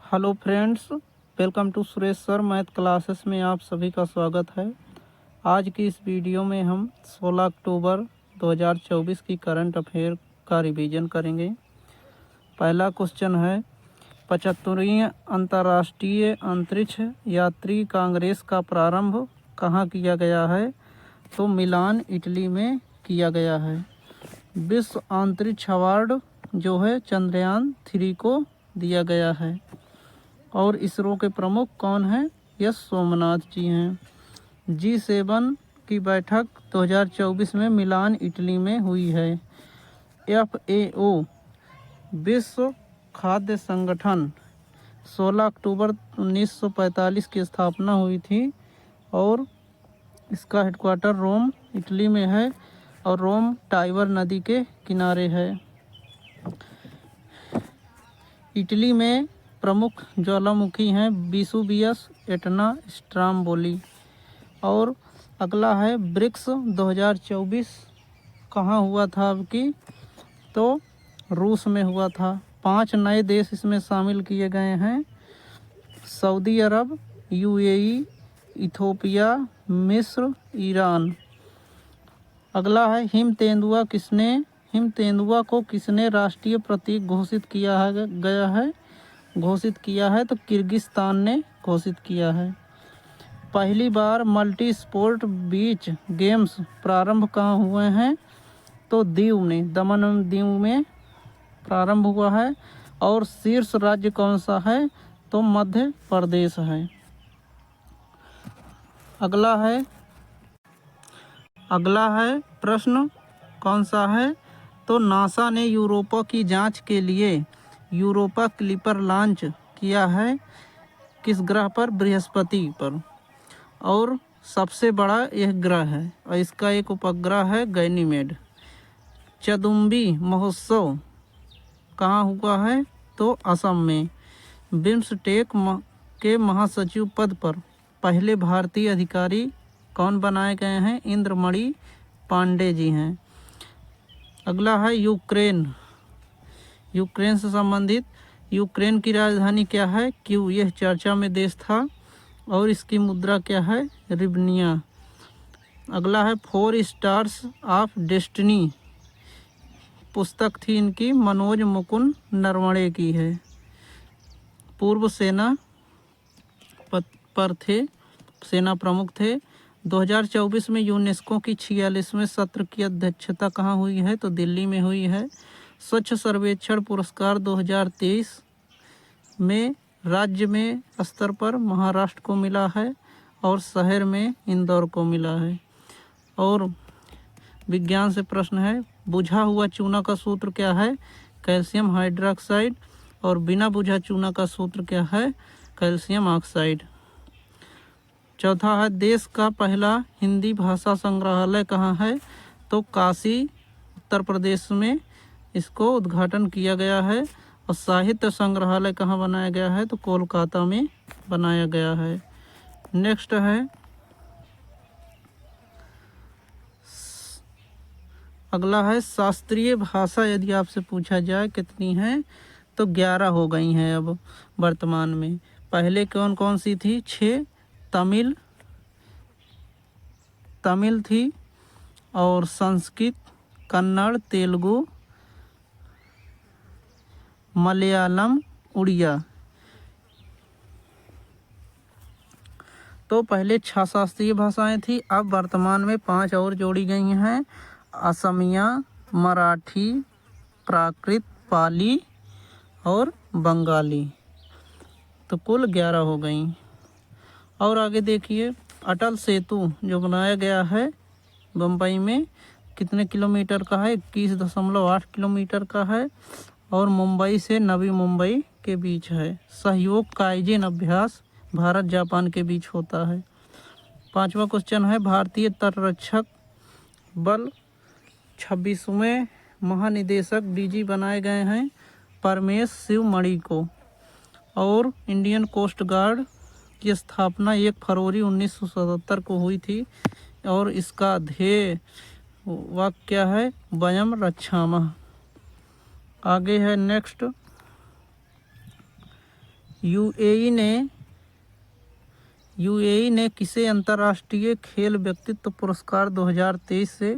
Hello friends, welcome to Suresh sir math classes में आप सभी का स्वागत है। आज की इस वीडियो में हम 16 अक्टूबर 2024 की करंट अफेयर का रिवीजन करेंगे। पहला क्वेश्चन है, 75वीं अंतर्राष्ट्रीय अंतरिक्ष यात्री कांग्रेस का प्रारंभ कहाँ किया गया है? तो मिलान, इटली में किया गया है। विश्व अंतरिक्ष अवार्ड जो है चंद्रयान 3 को दिया गया है। और इसरो के प्रमुख कौन हैं? एस सोमनाथ जी हैं। G7 की बैठक 2024 में मिलान, इटली में हुई है। FAO विश्व खाद्य संगठन 16 अक्टूबर 1945 की स्थापना हुई थी और इसका हेडक्वार्टर रोम, इटली में है और रोम टाइबर नदी के किनारे है। इटली में प्रमुख ज्वालामुखी हैं वेसुवियस, एटना, स्ट्राम्बोली। और अगला है, ब्रिक्स 2024 कहाँ हुआ था अब की? तो रूस में हुआ था। 5 नए देश इसमें शामिल किए गए हैं: सऊदी अरब, UAE, इथोपिया, मिस्र, ईरान। अगला है, हिम तेंदुआ को किसने राष्ट्रीय प्रतीक घोषित किया है? तो किर्गिस्तान ने घोषित किया है। पहली बार मल्टी स्पोर्ट बीच गेम्स प्रारंभ कहाँ हुए हैं? तो दीव में, दमन एवं दीव में प्रारंभ हुआ है। और शीर्ष राज्य कौन सा है? तो मध्य प्रदेश है। अगला है प्रश्न कौन सा है? तो नासा ने यूरोपा की जांच के लिए यूरोपा क्लिपर लॉन्च किया है किस ग्रह पर? बृहस्पति पर। और सबसे बड़ा यह ग्रह है और इसका एक उपग्रह है गैनीमेड। चदुम्बी महोत्सव कहाँ हुआ है? तो असम में। बिम्सटेक के महासचिव पद पर पहले भारतीय अधिकारी कौन बनाए गए हैं? इंद्रमणि पांडे जी हैं। अगला है यूक्रेन से संबंधित। यूक्रेन की राजधानी क्या है? क्यों यह चर्चा में देश था और इसकी मुद्रा क्या है? रिबनिया। अगला है, 4 स्टार्स ऑफ डेस्टिनी पुस्तक थी इनकी, मनोज मुकुंद नरवणे की है। पूर्व सेना प्रमुख थे। 2024 में यूनेस्को की 46वें सत्र की अध्यक्षता कहाँ हुई है? तो दिल्ली में हुई है। स्वच्छ सर्वेक्षण पुरस्कार 2023 में राज्य में स्तर पर महाराष्ट्र को मिला है और शहर में इंदौर को मिला है। और विज्ञान से प्रश्न है, बुझा हुआ चूना का सूत्र क्या है? Calcium hydroxide. और बिना बुझा चूना का सूत्र क्या है? Calcium oxide. चौथा है, देश का पहला हिंदी भाषा संग्रहालय कहाँ है? तो काशी, उत्तर प्रदेश में इसको उद्घाटन किया गया है। और साहित्य संग्रहालय कहाँ बनाया गया है? तो कोलकाता में बनाया गया है। नेक्स्ट है, अगला है, शास्त्रीय भाषा यदि आपसे पूछा जाए कितनी है? तो 11 हो गई हैं अब वर्तमान में। पहले कौन कौन सी थी? 6। तमिल थी और संस्कृत, कन्नड़, तेलुगु, मलयालम, उड़िया। तो पहले 6 शास्त्रीय भाषाएं थी, अब वर्तमान में 5 और जोड़ी गई हैं: असमिया, मराठी, प्राकृत, पाली और बंगाली। तो कुल 11 हो गई। और आगे देखिए, अटल सेतु जो बनाया गया है बम्बई में, कितने किलोमीटर का है? 21.8 किलोमीटर का है और मुंबई से नवी मुंबई के बीच है। सहयोग काइजिन अभ्यास भारत जापान के बीच होता है। 5वां क्वेश्चन है, भारतीय तटरक्षक बल 26वें महानिदेशक DG बनाए गए हैं परमेश शिवमणि को। और इंडियन कोस्ट गार्ड की स्थापना 1 फरवरी 1977 को हुई थी और इसका ध्येय वाक्य क्या है? वयम रक्षामः। आगे है नेक्स्ट, यूएई ने किसे अंतर्राष्ट्रीय खेल व्यक्तित्व पुरस्कार 2023 से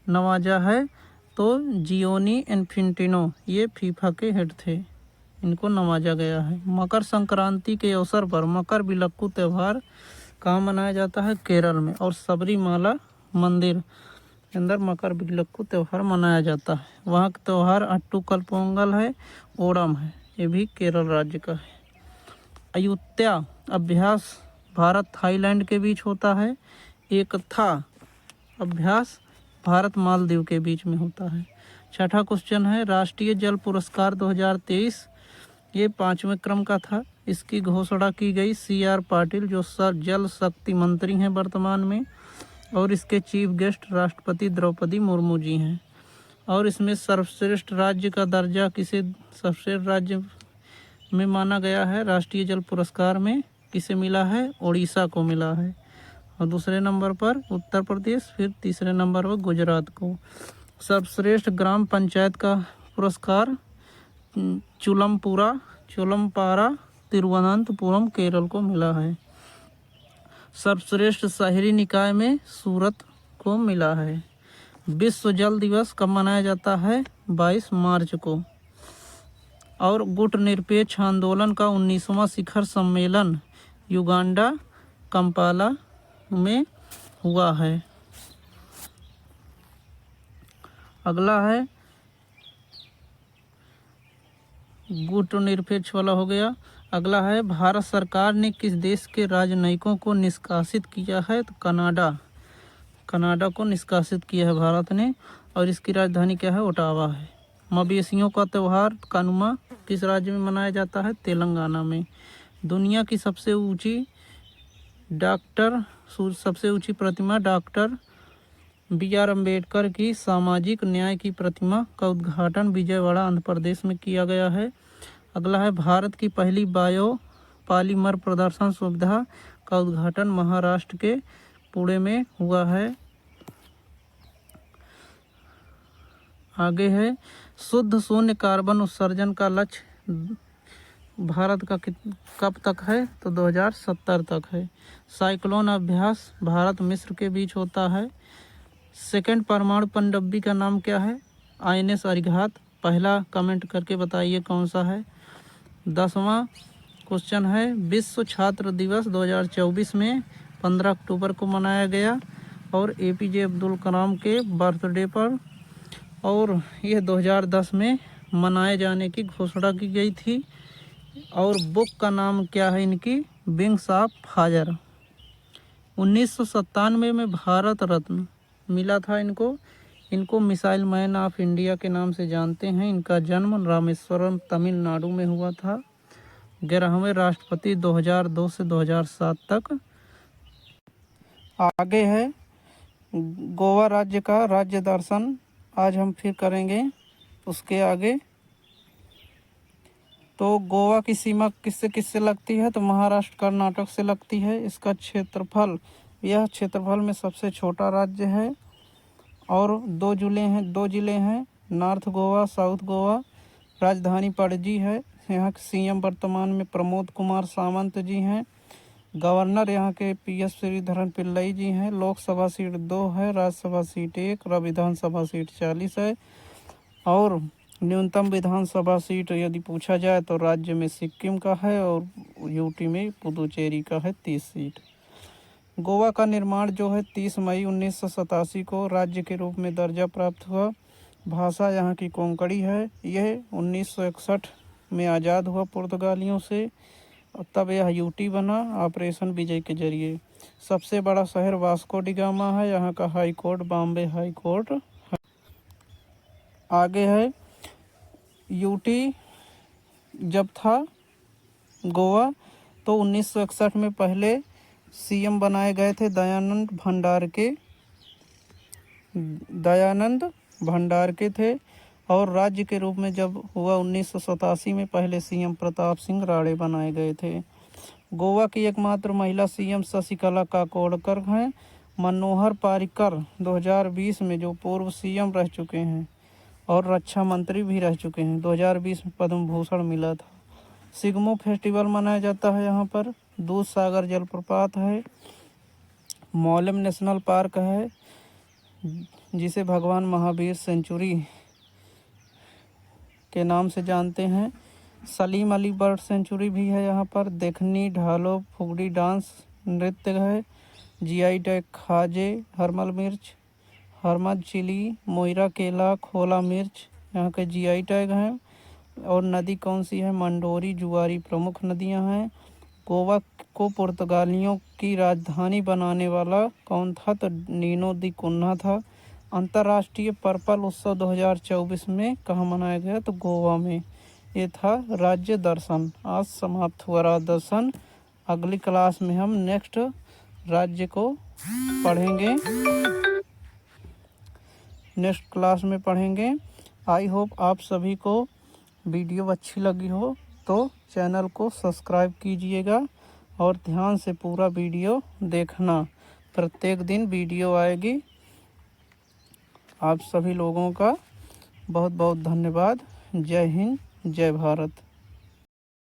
नवाजा है? तो जियोनी इन्फेंटिनो, ये फीफा के हेड थे, इनको नवाजा गया है। मकर संक्रांति के अवसर पर मकर विलक्कू त्यौहार कहाँ मनाया जाता है? केरल में। और सबरीमाला मंदिर के अंदर मकर विलक्कू त्यौहार मनाया जाता है। वहाँ का त्यौहार अट्टूकल पोंगल है, ओणम है, ये भी केरल राज्य का है। अयुत्या अभ्यास भारत थाईलैंड के बीच होता है। एकथा अभ्यास भारत मालदीव के बीच में होता है। छठा क्वेश्चन है राष्ट्रीय जल पुरस्कार 2023, ये 5वें क्रम का था। इसकी घोषणा की गई CR पाटिल, जो जल शक्ति मंत्री हैं वर्तमान में, और इसके चीफ गेस्ट राष्ट्रपति द्रौपदी मुर्मू जी हैं। और इसमें सर्वश्रेष्ठ राज्य का दर्जा किसे सर्वश्रेष्ठ राज्य में माना गया है? राष्ट्रीय जल पुरस्कार में किसे मिला है? ओडिशा को मिला है। और दूसरे नंबर पर उत्तर प्रदेश, फिर तीसरे नंबर पर गुजरात को। सर्वश्रेष्ठ ग्राम पंचायत का पुरस्कार चुलमपारा तिरुवनंतपुरम केरल को मिला है। सर्वश्रेष्ठ शहरी निकाय में सूरत को मिला है। विश्व जल दिवस कब मनाया जाता है? 22 मार्च को। और गुट निरपेक्ष आंदोलन का 19वां शिखर सम्मेलन युगांडा कंपाला में हुआ है। अगला है गुट निरपेक्ष वाला हो गया। अगला है भारत सरकार ने किस देश के राजनयिकों को निष्कासित किया है? तो कनाडा को निष्कासित किया है भारत ने। और इसकी राजधानी क्या है? ओटावा है। मवेशियों का त्यौहार कनुमा किस राज्य में मनाया जाता है? तेलंगाना में। दुनिया की सबसे ऊंची प्रतिमा डॉक्टर BR अम्बेडकर की सामाजिक न्याय की प्रतिमा का उद्घाटन विजयवाड़ा आंध्र प्रदेश में किया गया है। अगला है भारत की पहली बायो पॉलीमर प्रदर्शन सुविधा का उद्घाटन महाराष्ट्र के पुणे में हुआ है। आगे है शुद्ध शून्य कार्बन उत्सर्जन का लक्ष्य भारत का कब तक है? तो 2070 तक है। साइक्लोन अभ्यास भारत मिस्र के बीच होता है। सेकंड परमाणु पनडुब्बी का नाम क्या है? INS अरिहंत। पहला कमेंट करके बताइए कौन सा है। 10वां क्वेश्चन है विश्व छात्र दिवस 2024 में 15 अक्टूबर को मनाया गया और APJ अब्दुल कलाम के बर्थडे पर, और यह 2010 में मनाए जाने की घोषणा की गई थी। और बुक का नाम क्या है इनकी? Wings of fire. 1997 में भारत रत्न मिला था इनको मिसाइल मैन ऑफ इंडिया के नाम से जानते हैं। इनका जन्म रामेश्वरम तमिलनाडु में हुआ था। 11वें राष्ट्रपति 2002 से 2007 तक। आगे है गोवा राज्य का राज्य दर्शन, आज हम फिर करेंगे। उसके आगे तो गोवा की सीमा किससे किससे लगती है? तो महाराष्ट्र कर्नाटक से लगती है। इसका क्षेत्रफल, यह क्षेत्रफल में सबसे छोटा राज्य है। और दो जिले हैं नॉर्थ गोवा, साउथ गोवा। राजधानी पणजी है। यहाँ के CM वर्तमान में प्रमोद कुमार सावंत जी हैं। गवर्नर यहाँ के PS श्रीधरन पिल्लई जी हैं। लोकसभा सीट 2 है, राज्यसभा सीट 1, और विधानसभा सीट 40 है। और न्यूनतम विधानसभा सीट यदि पूछा जाए तो राज्य में सिक्किम का है और UT में पुदुचेरी का है 30 सीट। गोवा का निर्माण जो है 30 मई 1987 को राज्य के रूप में दर्जा प्राप्त हुआ। भाषा यहाँ की कोंकणी है। यह 1961 में आज़ाद हुआ पुर्तगालियों से, तब यह UT बना ऑपरेशन विजय के जरिए। सबसे बड़ा शहर वास्को डी गामा है। यहाँ का high court Bombay high court है। आगे है UT जब था गोवा तो 1961 में पहले CM बनाए गए थे दयानंद भंडारके थे। और राज्य के रूप में जब हुआ 1987 में पहले CM प्रताप सिंह राणे बनाए गए थे। गोवा की एकमात्र महिला CM शशिकला काकोडकर हैं। मनोहर पारिकर 2020 में जो पूर्व CM रह चुके हैं और रक्षा मंत्री भी रह चुके हैं, 2020 में पद्म भूषण मिला था। सिगमो फेस्टिवल मनाया जाता है यहाँ पर। दूध सागर जलप्रपात है। मौलम नेशनल पार्क है, जिसे भगवान महावीर सेंचुरी के नाम से जानते हैं। सलीम अली बर्ड सेंचुरी भी है यहाँ पर। देखनी, ढालो, फुगड़ी डांस नृत्य है। जीआई टैग खाजे, हरमल मिर्च, हरमद चिली, मोइरा केला, खोला मिर्च यहाँ के जीआई टैग हैं। और नदी कौन सी है? मंडोरी, जुआरी प्रमुख नदियाँ हैं। गोवा को पुर्तगालियों की राजधानी बनाने वाला कौन था? तो नीनो दी कुन्हा था। अंतर्राष्ट्रीय पर्पल उत्सव 2024 में कहाँ मनाया गया? तो गोवा में। ये था राज्य दर्शन। आज समाप्त हुआ राज्य दर्शन। अगली क्लास में हम नेक्स्ट राज्य को पढ़ेंगे, नेक्स्ट क्लास में पढ़ेंगे। आई होप आप सभी को वीडियो अच्छी लगी हो तो चैनल को सब्सक्राइब कीजिएगा और ध्यान से पूरा वीडियो देखना। प्रत्येक दिन वीडियो आएगी। आप सभी लोगों का बहुत बहुत धन्यवाद। जय हिंद, जय भारत।